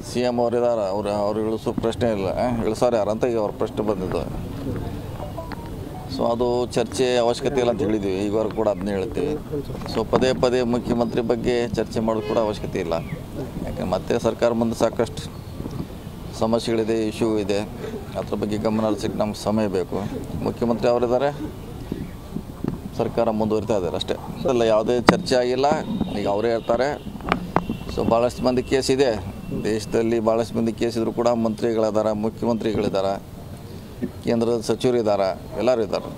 C M ಅವರಿದ್ದಾರೆ, ಅವ್ರು ಇಳಿಸೋ ಪ್ರಶ್ನೆ ಇಲ್ಲ. ಇಳಿಸೋರು ಯಾರು ಅಂತ ಈಗ ಅವ್ರ ಪ್ರಶ್ನೆ ಬಂದಿದ್ದು. ಸೊ ಅದು ಚರ್ಚೆ ಅವಶ್ಯಕತೆ ಇಲ್ಲ ಅಂತ ಹೇಳಿದ್ವಿ, ಈಗವರೆಗೂ ಕೂಡ ಅದನ್ನೇ ಹೇಳ್ತೀವಿ. ಸೊ ಪದೇ ಪದೇ ಮುಖ್ಯಮಂತ್ರಿ ಬಗ್ಗೆ ಚರ್ಚೆ ಮಾಡೋದು ಕೂಡ ಅವಶ್ಯಕತೆ ಇಲ್ಲ. ಯಾಕಂದ್ರೆ ಮತ್ತೆ ಸರ್ಕಾರ ಮುಂದೆ ಸಾಕಷ್ಟು ಸಮಸ್ಯೆಗಳಿದೆ, ಇಶ್ಯೂ ಇದೆ. ಅದ್ರ ಬಗ್ಗೆ ಗಮನ ಹರಿಸೋಕ್ಕೆ ನಮ್ಗೆ ಸಮಯ ಬೇಕು. ಮುಖ್ಯಮಂತ್ರಿ ಅವರಿದ್ದಾರೆ, ಸರ್ಕಾರ ಮುಂದುವರಿತಾ ಇದ್ದಾರೆ ಅಷ್ಟೇ. ಅಲ್ಲ, ಯಾವುದೇ ಚರ್ಚೆ ಆಗಿಲ್ಲ. ಈಗ ಅವರೇ ಹೇಳ್ತಾರೆ. ಸೊ ಭಾಳಷ್ಟು ಮಂದಿ ಕೇಸ್ ಇದೆ ದೇಶದಲ್ಲಿ, ಭಾಳಷ್ಟು ಮಂದಿ ಕೇಸ್ ಇದ್ದರೂ ಕೂಡ ಮಂತ್ರಿಗಳಿದ್ದಾರೆ, ಮುಖ್ಯಮಂತ್ರಿಗಳಿದ್ದಾರೆ, ಕೇಂದ್ರದ ಸಚಿವರಿದ್ದಾರೆ, ಎಲ್ಲರೂ ಇದ್ದಾರೆ.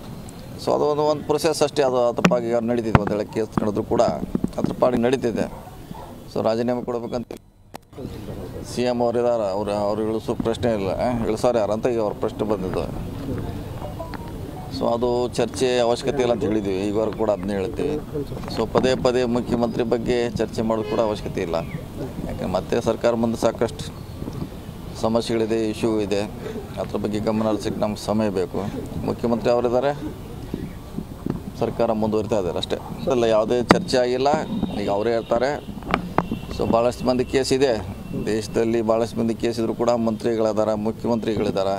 ಸೊ ಅದು ಒಂದು ಪ್ರೊಸೆಸ್ ಅಷ್ಟೇ. ಅದು ಅದ್ರ ಪಾಡಿಗೆ ಅವ್ರು ನಡೀತಿದೆ. ಒಂದೇಳೆ ಕೇಸ್ ನಡೆದ್ರು ಕೂಡ ಅದ್ರ ಪಾಡಿಗೆ ನಡೀತಿದೆ. ಸೊ ರಾಜೀನಾಮೆ ಕೊಡಬೇಕಂತ ಸಿ ಎಮ್ ಅವರಿದ್ದಾರೆ, ಅವ್ರು ಇಳಿಸೋ ಪ್ರಶ್ನೆ ಇಲ್ಲ. ಇಳಿಸೋರು ಯಾರು ಅಂತ ಈಗ ಅವ್ರ ಪ್ರಶ್ನೆ ಬಂದಿದ್ದು. ಸೊ ಅದು ಚರ್ಚೆ ಅವಶ್ಯಕತೆ ಇಲ್ಲ ಅಂತ ಹೇಳಿದ್ವಿ, ಈಗವರೆಗೂ ಕೂಡ ಅದನ್ನೇ ಹೇಳ್ತೀವಿ. ಸೊ ಪದೇ ಪದೇ ಮುಖ್ಯಮಂತ್ರಿ ಬಗ್ಗೆ ಚರ್ಚೆ ಮಾಡೋದು ಕೂಡ ಅವಶ್ಯಕತೆ ಇಲ್ಲ. ಯಾಕಂದ್ರೆ ಮತ್ತೆ ಸರ್ಕಾರ ಮುಂದೆ ಸಾಕಷ್ಟು ಸಮಸ್ಯೆಗಳಿದೆ, ಇಶ್ಯೂ ಇದೆ. ಅದ್ರ ಬಗ್ಗೆ ಗಮನ ಹರಿಸೋಕ್ಕೆ ನಮ್ಗೆ ಸಮಯ ಬೇಕು. ಮುಖ್ಯಮಂತ್ರಿ ಅವರಿದ್ದಾರೆ, ಸರ್ಕಾರ ಮುಂದುವರಿತಾ ಇದ್ದಾರೆ ಅಷ್ಟೇ. ಅಲ್ಲ, ಯಾವುದೇ ಚರ್ಚೆ ಆಗಿಲ್ಲ. ಈಗ ಅವರೇ ಹೇಳ್ತಾರೆ. ಸೊ ಭಾಳಷ್ಟು ಮಂದಿ ಕೇಸ್ ಇದೆ ದೇಶದಲ್ಲಿ, ಭಾಳಷ್ಟು ಮಂದಿ ಕೇಸ್ ಇದ್ದರೂ ಕೂಡ ಮಂತ್ರಿಗಳಿದ್ದಾರೆ, ಮುಖ್ಯಮಂತ್ರಿಗಳಿದ್ದಾರೆ,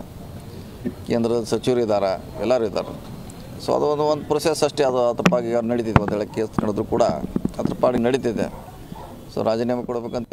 ಕೇಂದ್ರದ ಸಚಿವರಿದ್ದಾರೆ, ಎಲ್ಲರೂ ಇದ್ದಾರೆ. ಸೊ ಅದು ಒಂದು ಪ್ರೊಸೆಸ್ ಅಷ್ಟೇ. ಅದು ಅದ್ರ ಪಾಡಿಗೆ ಅವ್ರು ನಡೀತಿದೆ. ಒಂದೇಳೆ ಕೇಸ್ ನಡೆದ್ರು ಕೂಡ ಅದ್ರ ಪಾಡಿಗೆ ನಡೀತಿದೆ. ಸೊ ರಾಜೀನಾಮೆ ಕೊಡಬೇಕಂತ